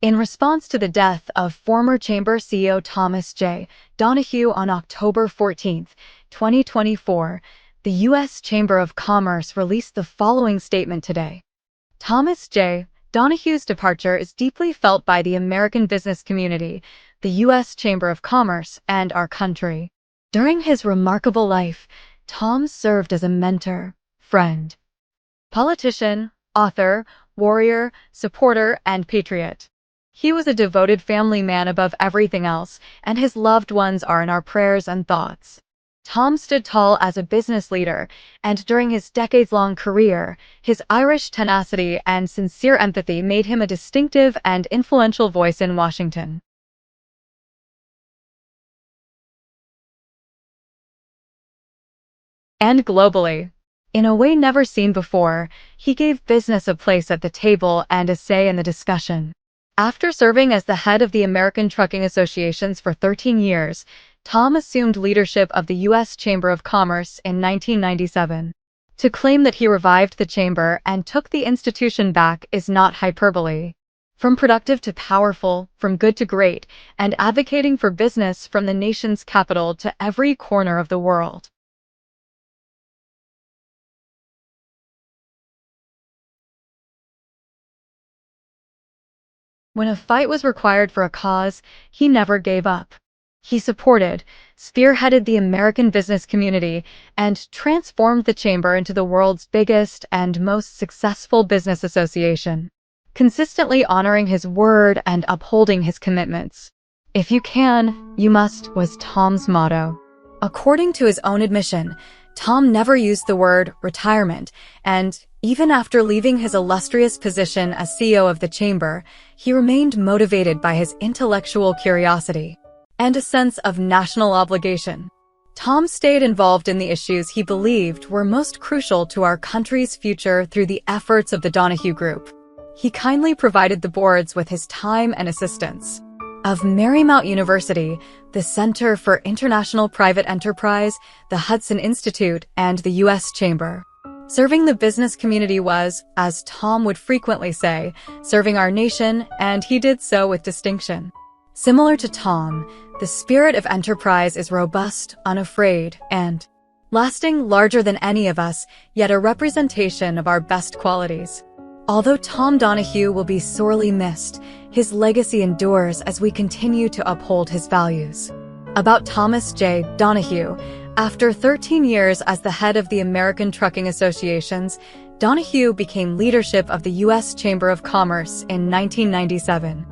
In response to the death of former Chamber CEO Thomas J. Donohue on October 14, 2024, the U.S. Chamber of Commerce released the following statement today. Thomas J. Donohue's departure is deeply felt by the American business community, the U.S. Chamber of Commerce, and our country. During his remarkable life, Tom served as a mentor, friend, politician, author, warrior, supporter, and patriot. He was a devoted family man above everything else, and his loved ones are in our prayers and thoughts. Tom stood tall as a business leader, and during his decades-long career, his Irish tenacity and sincere empathy made him a distinctive and influential voice in Washington. And globally. In a way never seen before, he gave business a place at the table and a say in the discussion. After serving as the head of the American Trucking Associations for 13 years, Tom assumed leadership of the U.S. Chamber of Commerce in 1997. To claim that he revived the chamber and took the institution back is not hyperbole. From productive to powerful, from good to great, and advocating for business from the nation's capital to every corner of the world. When a fight was required for a cause, he never gave up. He supported, spearheaded the American business community, and transformed the chamber into the world's biggest and most successful business association, consistently honoring his word and upholding his commitments. "If you can, you must," was Tom's motto. According to his own admission, Tom never used the word retirement, and even after leaving his illustrious position as CEO of the chamber, he remained motivated by his intellectual curiosity and a sense of national obligation. Tom stayed involved in the issues he believed were most crucial to our country's future through the efforts of the Donohue Group. He kindly provided the boards with his time and assistance. Of Marymount University, the Center for International Private Enterprise, the Hudson Institute, and the U.S. Chamber. Serving the business community was, as Tom would frequently say, serving our nation, and he did so with distinction. Similar to Tom, the spirit of enterprise is robust, unafraid, and lasting, larger than any of us, yet a representation of our best qualities. Although Tom Donohue will be sorely missed, his legacy endures as we continue to uphold his values. About Thomas J. Donohue, after 13 years as the head of the American Trucking Associations, Donohue became leadership of the U.S. Chamber of Commerce in 1997.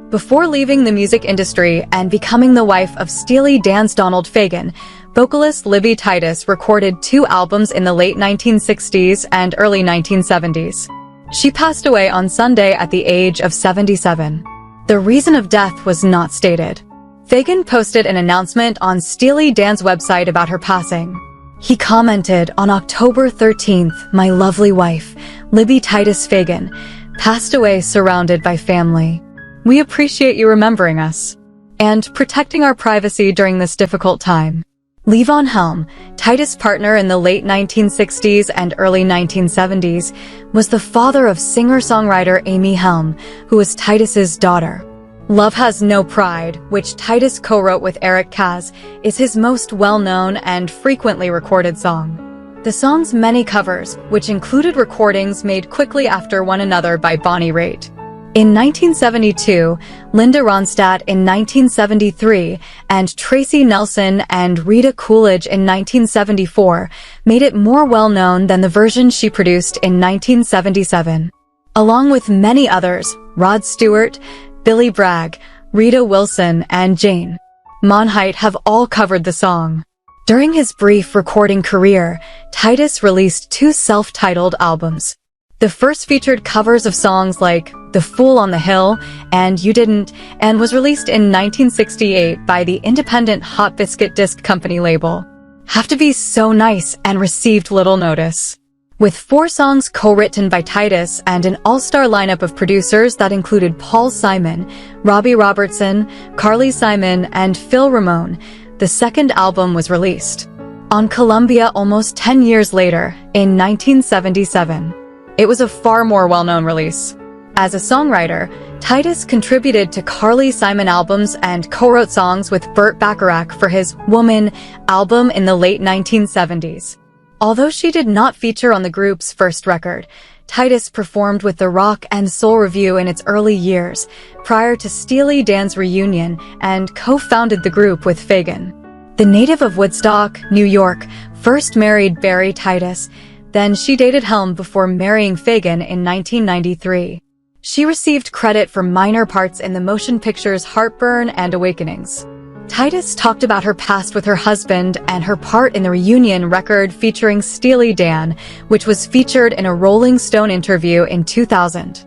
Before leaving the music industry and becoming the wife of Steely Dan's Donald Fagen, vocalist Libby Titus recorded 2 albums in the late 1960s and early 1970s. She passed away on Sunday at the age of 77. The reason of death was not stated. Fagen posted an announcement on Steely Dan's website about her passing. He commented, "On October 13th, my lovely wife, Libby Titus Fagen, passed away surrounded by family. We appreciate you remembering us and protecting our privacy during this difficult time." Levon Helm, Titus' partner in the late 1960s and early 1970s, was the father of singer-songwriter Amy Helm, who was Titus's daughter. Love Has No Pride, which Titus co-wrote with Eric Kaz, is his most well-known and frequently recorded song. The song's many covers, which included recordings made quickly after one another by Bonnie Raitt. In 1972, Linda Ronstadt in 1973, and Tracy Nelson and Rita Coolidge in 1974 made it more well-known than the version she produced in 1977. Along with many others, Rod Stewart, Billy Bragg, Rita Wilson, and Jane Monheit have all covered the song. During his brief recording career, Titus released 2 self-titled albums. The first featured covers of songs like The Fool on the Hill and You Didn't, and was released in 1968 by the independent Hot Biscuit Disc Company label. Have to Be So Nice and received little notice. With 4 songs co-written by Titus and an all-star lineup of producers that included Paul Simon, Robbie Robertson, Carly Simon, and Phil Ramone, the second album was released on Columbia almost 10 years later, in 1977. It was a far more well-known release. As a songwriter, Titus contributed to Carly Simon albums and co-wrote songs with Burt Bacharach for his Woman album in the late 1970s. Although she did not feature on the group's first record, Titus performed with the Rock and Soul Revue in its early years, prior to Steely Dan's reunion, and co-founded the group with Fagen. The native of Woodstock, New York, first married Barry Titus, then she dated Helm before marrying Fagen in 1993. She received credit for minor parts in the motion pictures Heartburn and Awakenings. Titus talked about her past with her husband and her part in the reunion record featuring Steely Dan, which was featured in a Rolling Stone interview in 2000.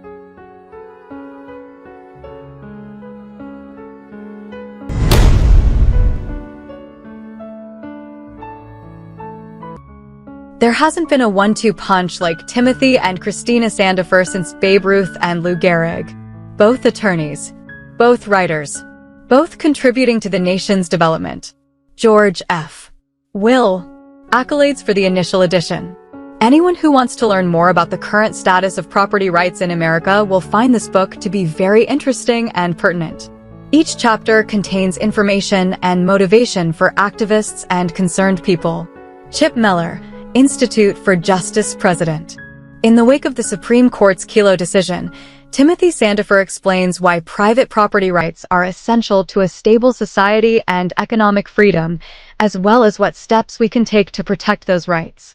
There hasn't been a 1-2 punch like Timothy and Christina Sandifer since Babe Ruth and Lou Gehrig. Both attorneys. Both writers. Both contributing to the nation's development. George F. Will. Accolades for the initial edition. Anyone who wants to learn more about the current status of property rights in America will find this book to be very interesting and pertinent. Each chapter contains information and motivation for activists and concerned people. Chip Miller, Institute for Justice President. In the wake of the Supreme Court's Kelo decision, Timothy Sandifer explains why private property rights are essential to a stable society and economic freedom, as well as what steps we can take to protect those rights.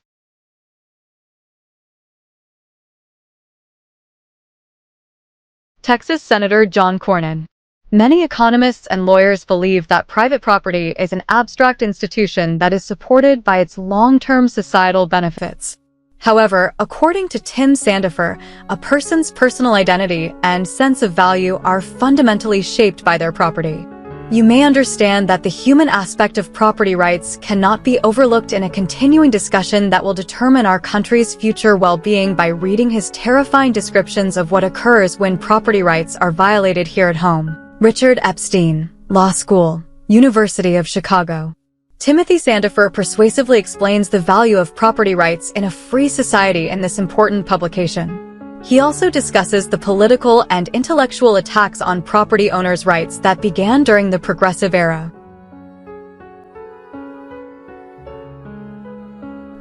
Texas Senator John Cornyn. Many economists and lawyers believe that private property is an abstract institution that is supported by its long-term societal benefits. However, according to Tim Sandifer, a person's personal identity and sense of value are fundamentally shaped by their property. You may understand that the human aspect of property rights cannot be overlooked in a continuing discussion that will determine our country's future well-being by reading his terrifying descriptions of what occurs when property rights are violated here at home. Richard Epstein, Law School, University of Chicago. Timothy Sandifer persuasively explains the value of property rights in a free society in this important publication. He also discusses the political and intellectual attacks on property owners' rights that began during the Progressive Era.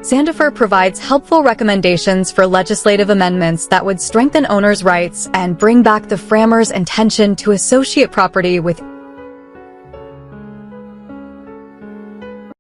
Sandifer provides helpful recommendations for legislative amendments that would strengthen owners' rights and bring back the framers' intention to associate property with